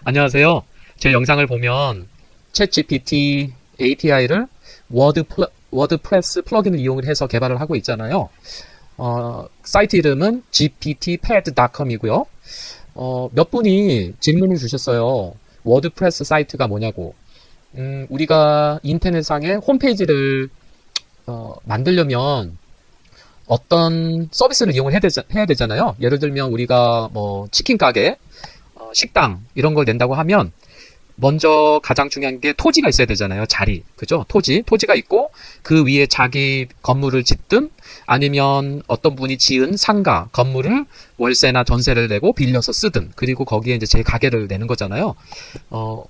안녕하세요. 제 영상을 보면 챗GPT API를 워드프레스 플러그인을 이용을 해서 개발을 하고 있잖아요. 사이트 이름은 gptpad.com이고요. 몇 분이 질문을 주셨어요. 워드프레스 사이트가 뭐냐고. 우리가 인터넷상에 홈페이지를 만들려면 어떤 서비스를 이용을 해야 되잖아요. 예를 들면 우리가 뭐 치킨 가게, 식당 이런 걸 낸다고 하면 먼저 가장 중요한 게 토지가 있어야 되잖아요. 자리. 그죠? 토지가 있고 그 위에 자기 건물을 짓든 아니면 어떤 분이 지은 상가, 건물을 월세나 전세를 내고 빌려서 쓰든 그리고 거기에 이제 제 가게를 내는 거잖아요.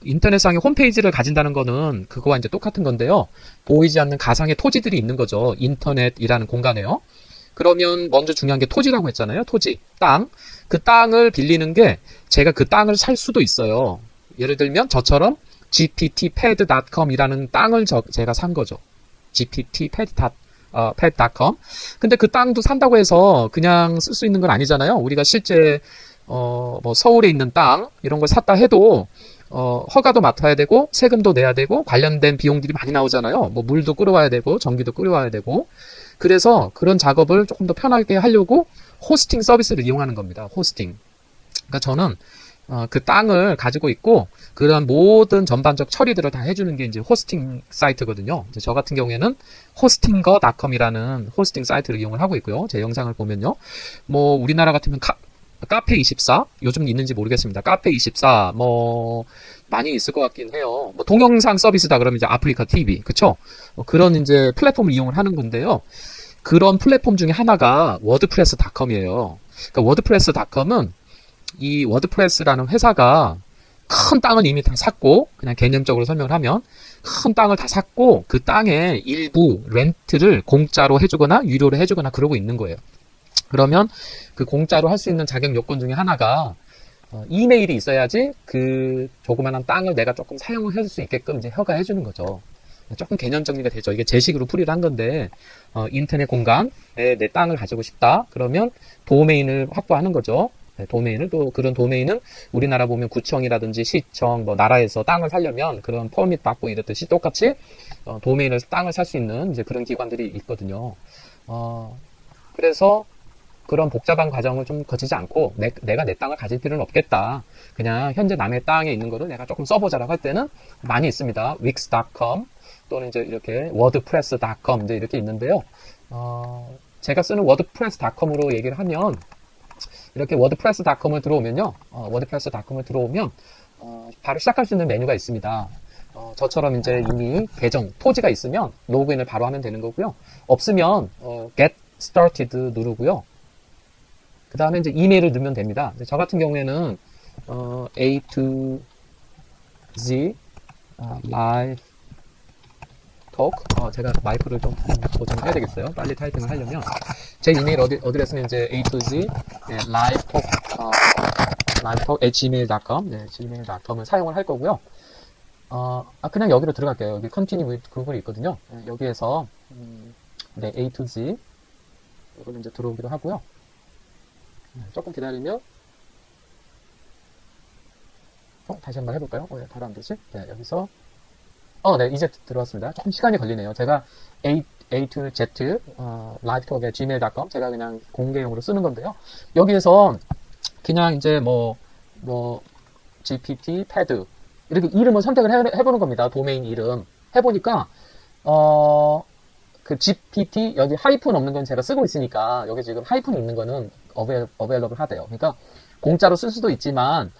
인터넷상에 홈페이지를 가진다는 거는 그거와 이제 똑같은 건데요. 보이지 않는 가상의 토지들이 있는 거죠. 인터넷이라는 공간에요. 그러면 먼저 중요한 게 토지라고 했잖아요. 토지, 땅. 그 땅을 빌리는 게 제가 그 땅을 살 수도 있어요. 예를 들면 저처럼 gptpad.com이라는 땅을 제가 산 거죠. gptpad.com. 근데 그 땅도 산다고 해서 그냥 쓸 수 있는 건 아니잖아요. 우리가 실제 뭐 서울에 있는 땅 이런 걸 샀다 해도 허가도 맡아야 되고 세금도 내야 되고 관련된 비용들이 많이 나오잖아요. 뭐 물도 끌어와야 되고 전기도 끌어와야 되고. 그래서 그런 작업을 조금 더 편하게 하려고 호스팅 서비스를 이용하는 겁니다. 호스팅. 그러니까 저는 그 땅을 가지고 있고 그런 모든 전반적 처리들을 다 해주는 게 이제 호스팅 사이트거든요. 이제 저 같은 경우에는 hostingo.com이라는 호스팅 사이트를 이용을 하고 있고요. 제 영상을 보면요. 뭐 우리나라 같으면 카페24 요즘 있는지 모르겠습니다. 카페24 뭐 많이 있을 것 같긴 해요. 뭐 동영상 서비스다 그러면 이제 아프리카 TV 그쵸? 그런 이제 플랫폼을 이용을 하는 건데요. 그런 플랫폼 중에 하나가 워드프레스닷컴이에요. 그러니까 워드프레스닷컴은 이 워드프레스라는 회사가 큰 땅을 이미 다 샀고 그냥 개념적으로 설명을 하면 큰 땅을 다 샀고 그 땅의 일부 렌트를 공짜로 해주거나 유료로 해주거나 그러고 있는 거예요. 그러면 그 공짜로 할 수 있는 자격 요건 중에 하나가 이메일이 있어야지 그 조그만한 땅을 내가 조금 사용을 해줄 수 있게끔 이제 허가해 주는 거죠. 조금 개념 정리가 되죠. 이게 제 식으로 풀이를 한 건데 인터넷 공간에 내 땅을 가지고 싶다. 그러면 도메인을 확보하는 거죠. 네, 도메인을 또 그런 도메인은 우리나라 보면 구청이라든지 시청 뭐 나라에서 땅을 사려면 그런 퍼밋 받고 이랬듯이 똑같이 도메인을 땅을 살 수 있는 이제 그런 기관들이 있거든요. 그래서 그런 복잡한 과정을 좀 거치지 않고 내가 내 땅을 가질 필요는 없겠다. 그냥 현재 남의 땅에 있는 거를 내가 조금 써보자라고 할 때는 많이 있습니다. wix.com 또는 이제 이렇게 wordpress.com 이제 이렇게 있는데요. 제가 쓰는 wordpress.com으로 얘기를 하면 이렇게 wordpress.com을 들어오면요. wordpress.com을 들어오면 바로 시작할 수 있는 메뉴가 있습니다. 저처럼 이제 이미 계정, 토지가 있으면 로그인을 바로 하면 되는 거고요. 없으면 get started 누르고요. 그 다음에 이제 이메일을 넣으면 됩니다. 저 같은 경우에는 A to Z live talk 제가 마이크를 좀 고정해야 되겠어요. 빨리 타이핑을 하려면 제 이메일 어드레스는 이제 A to Z live talk gmail.com 네, gmail.com을 사용을 할 거고요. 그냥 여기로 들어갈게요. 여기 continue with 구글이 있거든요. 네, 여기에서 네, A to Z 이걸 이제 들어오기로 하고요. 조금 기다리면 다시 한번 해볼까요? 왜 바로 안 되지? 네, 여기서 네, 이제 들어왔습니다. 조금 시간이 걸리네요. 제가 A2Z livetalk gmail.com 제가 그냥 공개용으로 쓰는 건데요. 여기에서 그냥 이제 뭐 GPT, 패드 이렇게 이름을 선택을 해보는 겁니다. 도메인 이름 해보니까 그 GPT 여기 하이픈 없는 건 제가 쓰고 있으니까 여기 지금 하이픈 있는 거는 available 하대요. 그러니까 공짜로 쓸 수도 있지만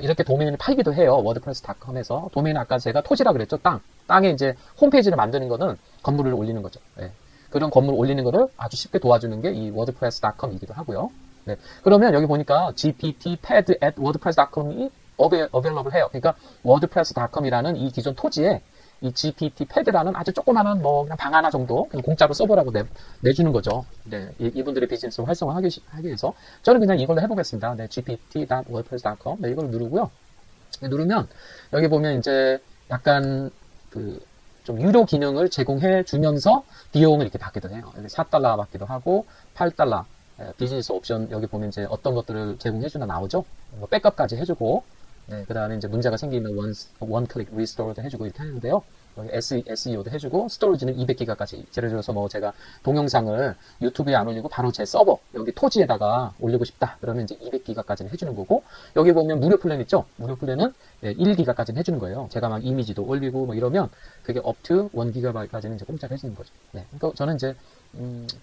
이렇게 도메인을 팔기도 해요. wordpress.com에서 도메인 아까 제가 토지라 그랬죠. 땅에 이제 홈페이지를 만드는 거는 건물을 올리는 거죠. 네. 그런 건물 올리는 거를 아주 쉽게 도와주는 게 이 wordpress.com이기도 하고요. 네. 그러면 여기 보니까 gptpad@wordpress.com이 available 해요. 그러니까 wordpress.com이라는 이 기존 토지에 이 gptpad라는 아주 조그마한 뭐 그냥 방 하나 정도 그냥 공짜로 써보라고 내주는 거죠. 네, 이분들의 비즈니스를 활성화하기 위해서 저는 그냥 이걸로 해보겠습니다. 네, gpt.wordpress.com 네, 이걸 누르고요. 네, 누르면 여기 보면 이제 약간 그 좀 유료 기능을 제공해 주면서 비용을 이렇게 받기도 해요. 여기 4달러 받기도 하고 8달러 비즈니스 옵션 여기 보면 이제 어떤 것들을 제공해 주나 나오죠. 뭐 백업까지 해주고 네, 그 다음에 이제 문제가 생기면 원 클릭 리스토어도 해주고 이렇게 하는데요. 여기 SEO도 해주고, 스토리지는 200기가까지. 예를 들어서 뭐 제가 동영상을 유튜브에 안 올리고 바로 제 서버, 여기 토지에다가 올리고 싶다. 그러면 이제 200기가까지는 해주는 거고, 여기 보면 무료 플랜 있죠? 무료 플랜은 1기가까지는 해주는 거예요. 제가 막 이미지도 올리고 뭐 이러면 그게 up to 1기가바이트까지는 이제 공짜로 해주는 거죠. 네, 그러니까 저는 이제,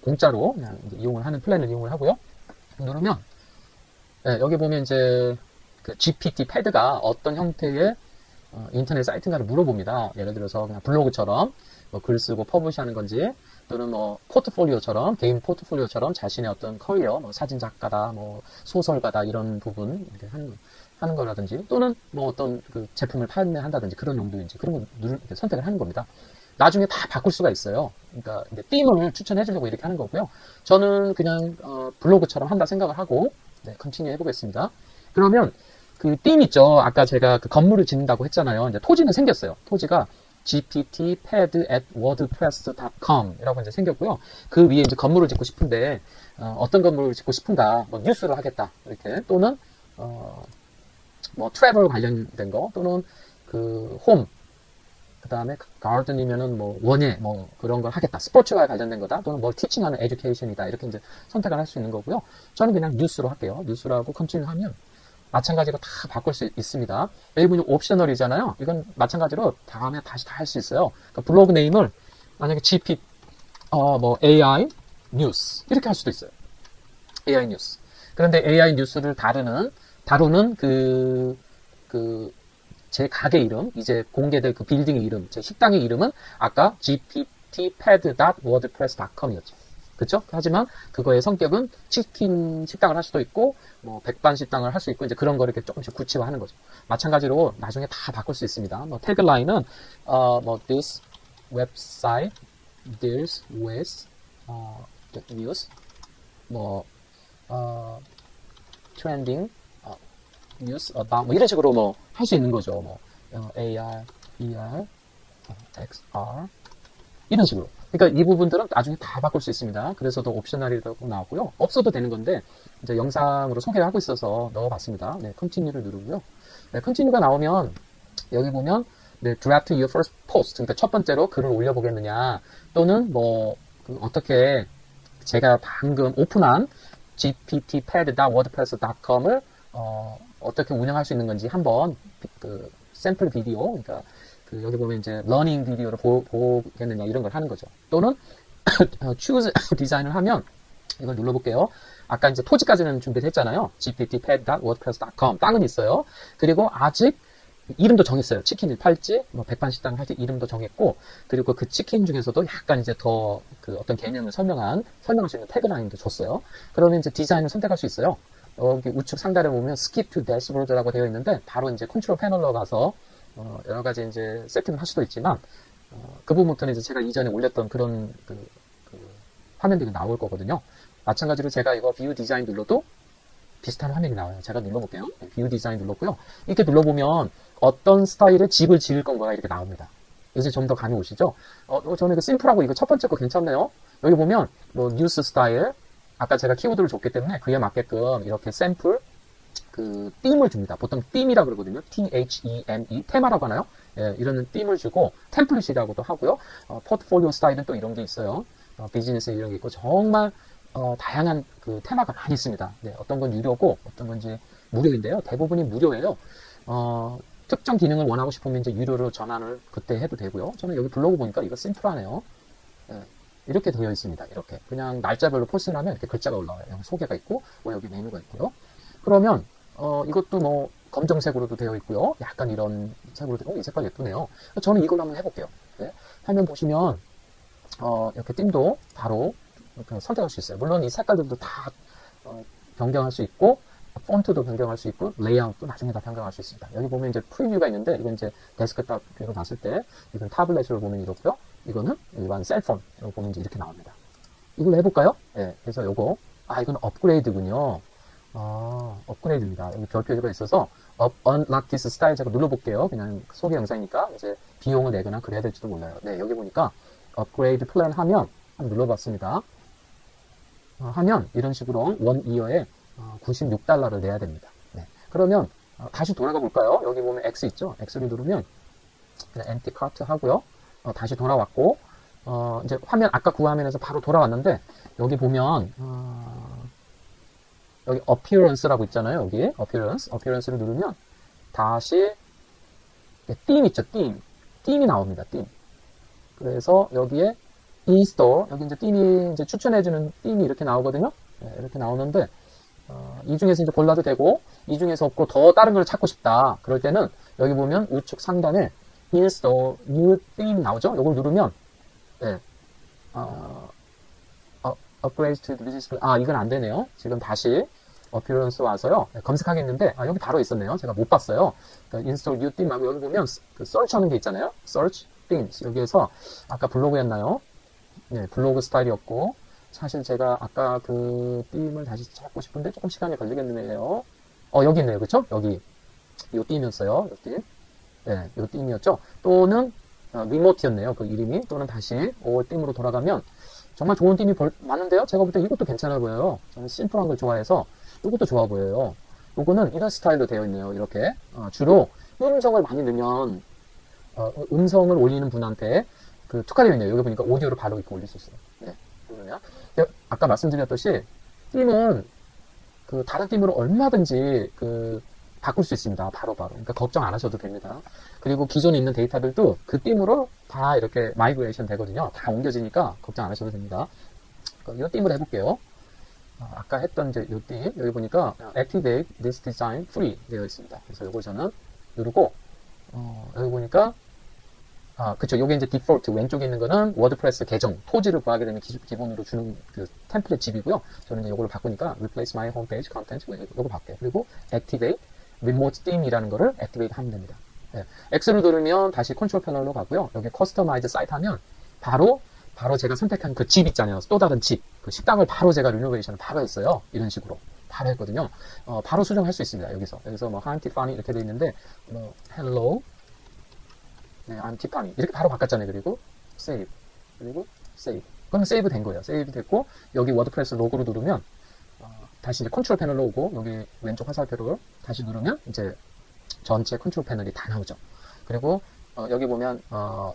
공짜로 그냥 이제 이용을 하는 플랜을 이용을 하고요. 누르면, 네, 여기 보면 이제 그 GPT 패드가 어떤 형태의 인터넷 사이트인가를 물어봅니다. 예를 들어서 그냥 블로그처럼 뭐 글 쓰고 퍼블리시하는 건지, 또는 뭐 포트폴리오처럼, 개인 포트폴리오처럼 자신의 어떤 커리어, 뭐 사진 작가다, 뭐 소설가다, 이런 부분 이렇게 하는 거라든지, 또는 뭐 어떤 그 제품을 판매한다든지 그런 용도인지 그런 거 선택을 하는 겁니다. 나중에 다 바꿀 수가 있어요. 그러니까 이제 빔을 추천해 주려고 이렇게 하는 거고요. 저는 그냥 블로그처럼 한다 생각을 하고, 네, 컨티뉴 해보겠습니다. 그러면 그 빔 있죠. 아까 제가 그 건물을 짓는다고 했잖아요. 이제 토지는 생겼어요. 토지가 gptpad@wordpress.com 이라고 이제 생겼고요. 그 위에 이제 건물을 짓고 싶은데, 어떤 건물을 짓고 싶은가, 뭐 뉴스를 하겠다, 이렇게, 또는 뭐 트래블 관련된 거, 또는 그 홈, 그 다음에 가든이면은 뭐 원예, 뭐 그런 걸 하겠다, 스포츠와 관련된 거다, 또는 뭘 티칭하는 에듀케이션이다, 이렇게 이제 선택을 할 수 있는 거고요. 저는 그냥 뉴스로 할게요. 뉴스로 하고 컨티뉴 하면 마찬가지로 다 바꿀 수 있습니다. 여기 보면 옵셔널이잖아요. 이건 마찬가지로 다음에 다시 다 할 수 있어요. 그러니까 블로그 네임을 만약에 뭐 AI 뉴스 이렇게 할 수도 있어요. AI 뉴스. 그런데 AI 뉴스를 다루는 제 가게 이름, 이제 공개될 그 빌딩의 이름, 제 식당의 이름은 아까 gptpad.wordpress.com이었죠. 그쵸? 하지만 그거의 성격은 치킨 식당을 할 수도 있고, 뭐 백반 식당을 할 수 있고, 이제 그런 거를 이렇게 조금씩 구체화하는 거죠. 마찬가지로 나중에 다 바꿀 수 있습니다. 뭐 태그라인은 뭐 this website deals with the news, 뭐 trending news about 뭐 이런 식으로 뭐 할 수 있는 거죠. 뭐 AR, ER, XR 이런 식으로. 그러니까 이 부분들은 나중에 다 바꿀 수 있습니다. 그래서도 옵셔널이라고 나왔고요. 없어도 되는 건데 이제 영상으로 소개를 하고 있어서 넣어봤습니다. 네, 컨티뉴를 누르고요. 네, 컨티뉴가 나오면 여기 보면 네, draft your first post. 그러니까 첫 번째로 글을 올려보겠느냐, 또는 뭐 어떻게 제가 방금 오픈한 gptpad.wordpress.com을 어떻게 운영할 수 있는 건지 한번 그 샘플 비디오, 그러니까 그 여기 보면 이제 러닝 비디오를 보겠느냐 이런 걸 하는 거죠. 또는 choose 디자인을 하면 이걸 눌러볼게요. 아까 이제 토지까지는 준비를 했잖아요. gptpad.wordpress.com 땅은 있어요. 그리고 아직 이름도 정했어요. 치킨을 팔지, 뭐 백반식당을 할지 이름도 정했고, 그리고 그 치킨 중에서도 약간 이제 더 그 어떤 개념을 설명할 수 있는 태그라인도 줬어요. 그러면 이제 디자인을 선택할 수 있어요. 여기 우측 상단에 보면 skip to dashboard라고 되어 있는데, 바로 이제 컨트롤 패널로 가서 여러 가지 이제 세팅을 할 수도 있지만, 그 부분부터는 이제 제가 이전에 올렸던 그런 그 화면들이 나올 거거든요. 마찬가지로 제가 이거 뷰 디자인 눌러도 비슷한 화면이 나와요. 제가 눌러볼게요. 뷰 디자인 눌렀고요. 이렇게 눌러보면 어떤 스타일의 집을 지을 건가가 이렇게 나옵니다. 이제 좀 더 감이 오시죠? 저는 이거 심플하고 이거 첫 번째 거 괜찮네요. 여기 보면 뭐 뉴스 스타일, 아까 제가 키워드를 줬기 때문에 그에 맞게끔 이렇게 샘플 그 빔을 줍니다. 보통 빔이라 그러거든요. THEME, 테마라고 하나요? 예, 이런 빔을 주고 템플릿이라고도 하고요. 포트폴리오 스타일은 또 이런 게 있어요. 비즈니스 이런 게 있고, 정말 다양한 그 테마가 많이 있습니다. 네, 어떤 건 유료고 어떤 건지 무료인데요. 대부분이 무료예요. 특정 기능을 원하고 싶으면 이제 유료로 전환을 그때 해도 되고요. 저는 여기 블로그 보니까 이거 심플하네요. 네, 이렇게 되어 있습니다. 이렇게 그냥 날짜별로 포스를 하면 이렇게 글자가 올라와요. 여기 소개가 있고, 뭐 여기 메뉴가 있고요. 그러면 이것도 뭐 검정색으로도 되어 있고요. 약간 이런 색으로 되어, 이 색깔 예쁘네요. 저는 이걸로 한번 해볼게요. 네, 화면 보시면 이렇게 띵도 바로 이렇게 선택할 수 있어요. 물론 이 색깔들도 다 변경할 수 있고, 폰트도 변경할 수 있고, 레이아웃도 나중에 다 변경할 수 있습니다. 여기 보면 이제 프리뷰가 있는데, 이건 이제 데스크탑 뷰로 봤을 때, 이건 타블렛으로 보면 이렇고요. 이거는 일반 셀폰으로 보면 이제 이렇게 나옵니다. 이걸로 해볼까요? 네, 그래서 요거, 이건 업그레이드군요. 업그레이드입니다. 여기 별표가 있어서, unlock this style 제가 눌러볼게요. 그냥 소개 영상이니까, 이제 비용을 내거나 그래야 될지도 몰라요. 네, 여기 보니까, 업그레이드 플랜 하면, 한번 눌러봤습니다. 하면 이런 식으로 원 이어에 $96를 내야 됩니다. 네. 그러면 다시 돌아가 볼까요? 여기 보면 X 있죠? X를 누르면 그냥 empty cart 하고요. 다시 돌아왔고, 이제 화면, 아까 그 화면에서 바로 돌아왔는데, 여기 보면, 여기 appearance라고 있잖아요. 여기 appearance를 누르면 다시 theme 있죠? theme이 나옵니다. theme. 그래서 여기에 install, 여기 이제 theme이 이제 추천해주는 theme이 이렇게 나오거든요. 네, 이렇게 나오는데, 이 중에서 이제 골라도 되고, 이 중에서 없고 더 다른 걸 찾고 싶다. 그럴 때는 여기 보면 우측 상단에 install new theme 나오죠? 이걸 누르면, 네, upgrade to the display. 이건 안 되네요. 지금 다시 appearance 와서요. 네, 검색하겠는데, 여기 바로 있었네요. 제가 못 봤어요. 그러니까 install new theme 하고 여기 보면 그 search 하는 게 있잖아요. search themes. 여기에서 아까 블로그였나요? 네, 블로그 스타일이었고, 사실 제가 아까 그 theme을 다시 찾고 싶은데 조금 시간이 걸리겠네요. 여기 있네요. 그쵸? 여기. 요 theme이었어요. 요 theme. 네, 요 theme이었죠. 또는, remote였네요. 그 이름이. 또는 다시 all theme으로 돌아가면 정말 좋은 theme이 많은데요. 제가 볼 때 이것도 괜찮아 보여요. 저는 심플한 걸 좋아해서 이것도 좋아 보여요. 요거는 이런 스타일로 되어 있네요. 이렇게. 주로 음성을 많이 넣으면, 음성을 올리는 분한테 그 특화되어 있네요. 여기 보니까 오디오를 바로 이렇게 올릴 수 있어요. 네. 그러면 아까 말씀드렸듯이 띠는 그 다른 띠으로 얼마든지 그 바꿀 수 있습니다. 바로바로. 그러니까 걱정 안 하셔도 됩니다. 그리고 기존에 있는 데이터들도 그 띠으로 다 이렇게 마이그레이션 되거든요. 다 옮겨지니까 걱정 안 하셔도 됩니다. 이 띠으로 해볼게요. 아까 했던 이제 이 띠, 여기 보니까 Activate this design free 되어 있습니다. 그래서 이걸 저는 누르고, 여기 보니까 그쵸. 요게 이제 디폴트 왼쪽에 있는 거는 워드프레스 계정, 토지를 구하게 되면 기본으로 주는 그 템플릿 집이고요. 저는 이제 요거를 바꾸니까 replace my homepage content, 요거 바꿀게요. 그리고 activate remote theme이라는 거를 activate 하면 됩니다. 네. X를 누르면 다시 컨트롤 패널로 가고요. 여기 customize site 하면 바로 제가 선택한 그 집 있잖아요. 또 다른 집. 그 식당을 바로 제가 리노베이션을 바로 했어요. 이런 식으로. 바로 했거든요. 바로 수정할 수 있습니다. 여기서 뭐, Hi Tiffany 이렇게 돼 있는데, hello. 네, I'm Tiffany. 이렇게 바로 바꿨잖아요. 그리고 save. 그리고 save. 그러면 save 된 거예요. save 됐고, 여기 워드프레스 로고로 누르면, 다시 이제 컨트롤 패널로 오고, 여기 왼쪽 화살표를 다시 누르면, 이제 전체 컨트롤 패널이 다 나오죠. 그리고, 여기 보면,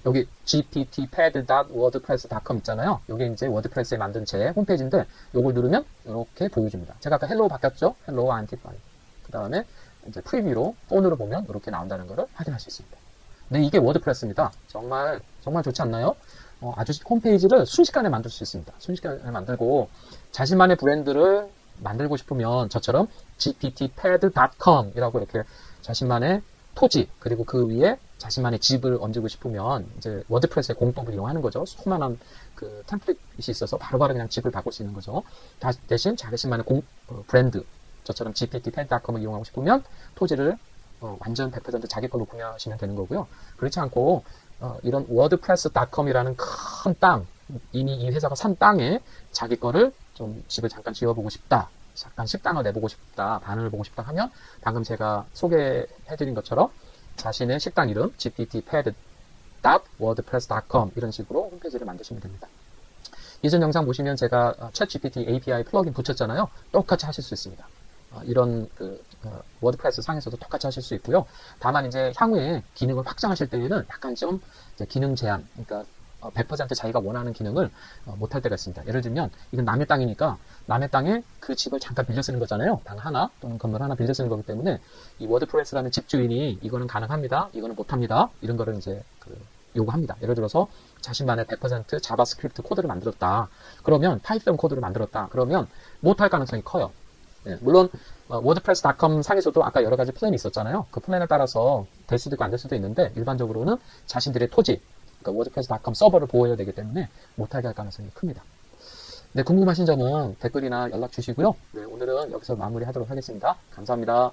여기 gptpad.wordpress.com 있잖아요. 여기 이제 워드프레스에 만든 제 홈페이지인데, 요걸 누르면, 이렇게 보여줍니다. 제가 아까 헬로우 바뀌었죠? 헬로우 I'm Tiffany. 그 다음에, 이제 프리뷰로, 폰으로 보면, 이렇게 나온다는 것을 확인할 수 있습니다. 네, 이게 워드프레스입니다. 정말 좋지 않나요? 아주 홈페이지를 순식간에 만들 수 있습니다. 순식간에 만들고, 자신만의 브랜드를 만들고 싶으면 저처럼 gptpad.com 이라고 이렇게 자신만의 토지, 그리고 그 위에 자신만의 집을 얹고 싶으면 이제 워드프레스의 공법을 이용하는 거죠. 수많은 그 템플릿이 있어서 바로바로 그냥 집을 바꿀 수 있는 거죠. 대신 자신만의 브랜드, 저처럼 gptpad.com을 이용하고 싶으면 토지를 완전 100% 자기 걸로 구매하시면 되는 거고요. 그렇지 않고 이런 wordpress.com이라는 큰 땅, 이미 이 회사가 산 땅에 자기 거를 좀 집을 잠깐 지어보고 싶다, 잠깐 식당을 내보고 싶다, 반을 보고 싶다 하면 방금 제가 소개해드린 것처럼 자신의 식당 이름 gptpad.wordpress.com 이런 식으로 홈페이지를 만드시면 됩니다. 이전 영상 보시면 제가 ChatGPT API 플러그인 붙였잖아요. 똑같이 하실 수 있습니다. 이런 워드프레스 상에서도 똑같이 하실 수 있고요. 다만 이제 향후에 기능을 확장하실 때에는 약간 좀 기능 제한, 그러니까 100% 자기가 원하는 기능을 못할 때가 있습니다. 예를 들면 이건 남의 땅이니까 남의 땅에 그 집을 잠깐 빌려 쓰는 거잖아요. 방 하나 또는 건물 하나 빌려 쓰는 거기 때문에 이 워드프레스라는 집주인이 이거는 가능합니다, 이거는 못합니다, 이런 거를 이제 요구합니다. 예를 들어서 자신만의 100% 자바스크립트 코드를 만들었다. 그러면 파이썬 코드를 만들었다. 그러면 못할 가능성이 커요. 네, 물론 워드프레스.com 상에서도 아까 여러 가지 플랜이 있었잖아요. 그 플랜에 따라서 될 수도 있고 안 될 수도 있는데 일반적으로는 자신들의 토지, 그러니까 워드프레스.com 서버를 보호해야 되기 때문에 못하게 할 가능성이 큽니다. 네, 궁금하신 점은 댓글이나 연락 주시고요. 네, 오늘은 여기서 마무리하도록 하겠습니다. 감사합니다.